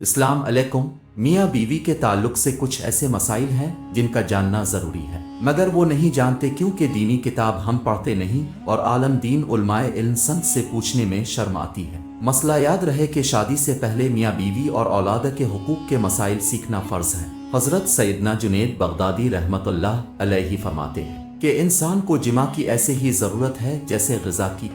अस्सलाम अलैकुम। मियाँ बीवी के ताल्लुक से कुछ ऐसे मसाइल हैं जिनका जानना ज़रूरी है, मगर वो नहीं जानते क्योंकि दीनी किताब हम पढ़ते नहीं और आलम दीन उलमाए इल्म संत से पूछने में शर्म आती है। मसला याद रहे कि शादी से पहले मियाँ बीवी और औलाद के हुकूक के मसाइल सीखना फ़र्ज़ है। हज़रत सैयदना जुनैद बगदादी रहमतुल्लाह अलैहि फरमाते हैं कि इंसान को जिमा की ऐसे ही ज़रूरत है जैसे ग़िज़ा की,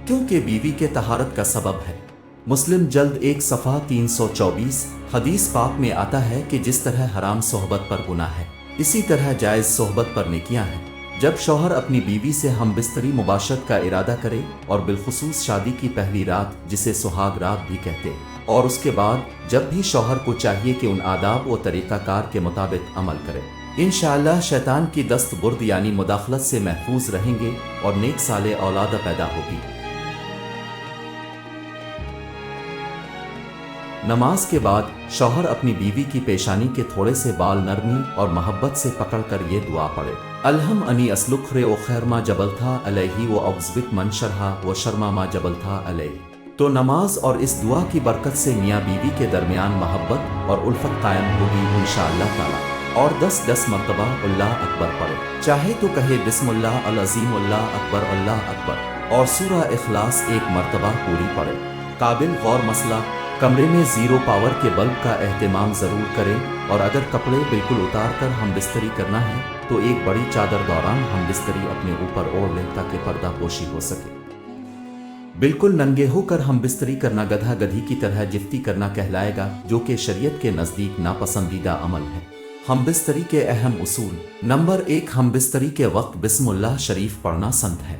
क्योंकि बीवी के तहारत का सबब है। मुस्लिम जल्द 1 सफ़ा 324। हदीस पाक में आता है कि जिस तरह हराम सोहबत पर गुनाह है, इसी तरह जायज़ सोहबत पर नेकियां हैं। जब शौहर अपनी बीवी से हम बिस्तरी मुबाशरत का इरादा करे और बिलखुसूस शादी की पहली रात जिसे सुहाग रात भी कहते, और उसके बाद जब भी शौहर को चाहिए कि उन आदाब व तरीक़ाकार के मुताबिक अमल करे, इंशाअल्लाह शैतान की दस्त बुर्द यानी मुदाखलत से महफूज रहेंगे और नेक साले औलाद पैदा होगी। नमाज के बाद शौहर अपनी बीवी की पेशानी के थोड़े से बाल नरमी और मोहब्बत से पकड़कर ये दुआ पढ़े, अलहम अनी असलुखरे ओ खैर मा जबल था अलैहि व अब्ज़बिक मन शरहा व शर्मा मा जबल था अलैहि। तो नमाज और इस दुआ की बरकत से मियाँ बीवी के दरमियान मोहब्बत और उल्फत कायम होगी इंशाअल्लाह ताला। और 10-10 मरतबा अल्लाह अकबर पढ़े, चाहे तो कहे बिस्मिल्लाह अल अज़ीम अल्लाह अकबर, और सूरा इखलास 1 मरतबा पूरी पढ़े। काबिल गौर मसला, कमरे में ज़ीरो पावर के बल्ब का एहतमाम ज़रूर करें, और अगर कपड़े बिल्कुल उतार कर हम बिस्तरी करना है तो एक बड़ी चादर दौरान हम बिस्तरी अपने ऊपर ओढ़ लें ताकि पर्दा पोशी हो सके। बिल्कुल नंगे होकर हम बिस्तरी करना गधा गधी की तरह जिफ्ती करना कहलाएगा, जो कि शरीयत के नज़दीक नापसंदीदा अमल है। हम बिस्तरी के अहम उसूल। नंबर 1, हम बिस्तरी के वक्त बिस्मिल्लाह शरीफ पढ़ना संत है,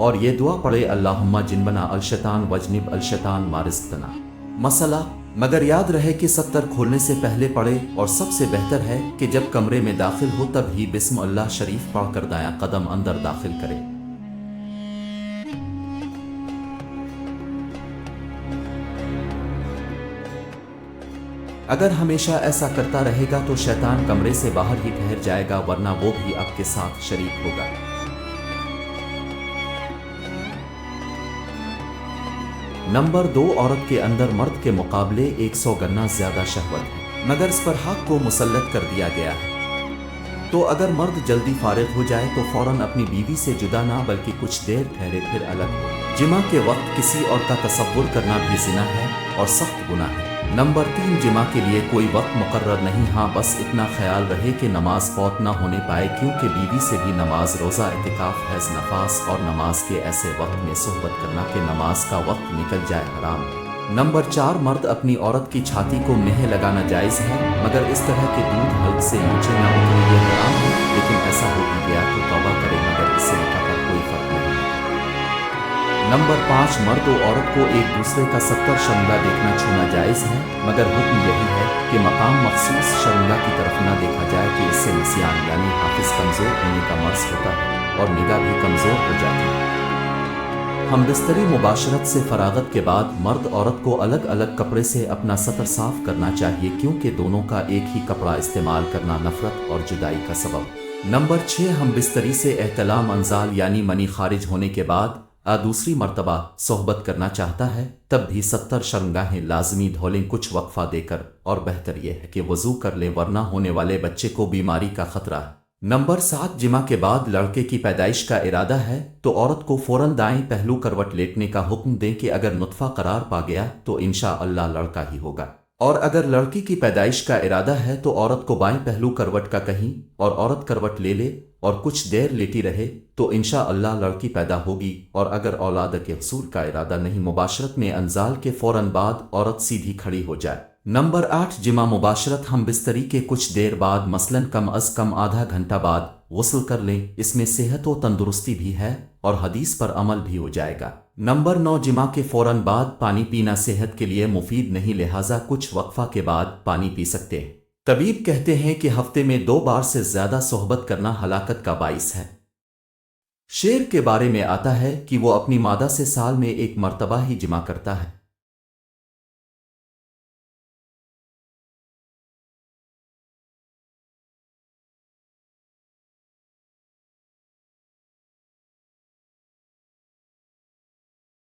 और ये दुआ पढ़े, अल्लाहुम्मा जिन्बना अलशैतान वजनिब अलशैतान मारिज़क़ना। मसला, मगर याद रहे कि सत्तर खोलने से पहले पढ़े, और सबसे बेहतर है कि जब कमरे में दाखिल हो तब ही बिस्मिल्लाह शरीफ पढ़कर दायां कदम अंदर दाखिल करे। अगर हमेशा ऐसा करता रहेगा तो शैतान कमरे से बाहर ही ठहर जाएगा, वरना वो भी आपके साथ शरीक होगा। नंबर 2, औरत के अंदर मर्द के मुकाबले 100 गना ज्यादा शहवत है, मगर इस पर हक को मुसल्लत कर दिया गया है। तो अगर मर्द जल्दी फारिग हो जाए तो फौरन अपनी बीवी से जुदा ना बल्कि कुछ देर ठहरे फिर अलग हो। जिमा के वक्त किसी और का तसव्वुर करना भी जिना है और सख्त गुनाह है। नंबर 3, जिमा के लिए कोई वक्त मुकर्रर नहीं, हाँ बस इतना ख्याल रहे कि नमाज फौत ना होने पाए, क्योंकि बीवी से भी नमाज, रोज़ा, इतिकाफ, हैज़, नफास और नमाज के ऐसे वक्त में सोहबत करना कि नमाज का वक्त निकल जाए हराम है। नंबर 4, मर्द अपनी औरत की छाती को मेह लगाना जायज़ है, मगर इस तरह के दूध हल्क से नीचे न उतरे ये हराम है, लेकिन ऐसा हो भी गया तो तौबा करे, मगर इससे निकाह पर कोई फर्क नहीं है। नंबर 5, मर्द और औरत को एक दूसरे का 70 शर्मिला देखना छूना जायज़ है, मगर हुक्म यही है कि मकाम मखसूस शर्मिला की तरफ न देखा जाए कि इससे निस्यान यानी हाफिज कमज़ोर होने का मर्ज़ होता है और निगाह भी कमज़ोर हो जाती है। हम बिस्तरी मुबाशरत से फरागत के बाद मर्द औरत को अलग अलग कपड़े से अपना सतर साफ करना चाहिए, क्योंकि दोनों का एक ही कपड़ा इस्तेमाल करना नफरत और जुदाई का सबब। नंबर 6, हम बिस्तरी से एहतलाम अंजाल यानी मनी खारिज होने के बाद दूसरी मर्तबा सोहबत करना चाहता है, तब भी 70 शर्मगाहें लाजमी धो लें कुछ वक्फा देकर, और बेहतर यह है कि वजू कर लें, वरना होने वाले बच्चे को बीमारी का खतरा है। नंबर 7, जिमा के बाद लड़के की पैदाइश का इरादा है तो औरत को फौरन दाएं पहलू करवट लेटने का हुक्म दें कि अगर नुत्फा करार पा गया तो इंशाअल्लाह लड़का ही होगा, और अगर लड़की की पैदाइश का इरादा है तो औरत को बाएं पहलू करवट का कहीं और औरत करवट ले ले और कुछ देर लेटी रहे तो इंशाअल्लाह लड़की पैदा होगी। और अगर औलाद के हुसूल का इरादा नहीं, मुबाशरत में अंजाल के फौरन बाद औरत सीधी खड़ी हो जाए। नंबर 8, जिमा मुबाशरत हम बिस्तरी के कुछ देर बाद, मसलन कम अज़ कम आधा घंटा बाद गुस्ल कर लें, इसमें सेहत व तंदुरुस्ती भी है और हदीस पर अमल भी हो जाएगा। नंबर 9, जिमा के फौरन बाद पानी पीना सेहत के लिए मुफीद नहीं, लिहाजा कुछ वक्फा के बाद पानी पी सकते हैं। तबीब कहते हैं कि हफ्ते में 2 बार से ज्यादा सोहबत करना हलाकत का बाइस है। शेर के बारे में आता है कि वो अपनी मादा से साल में 1 मरतबा ही जिमा करता है।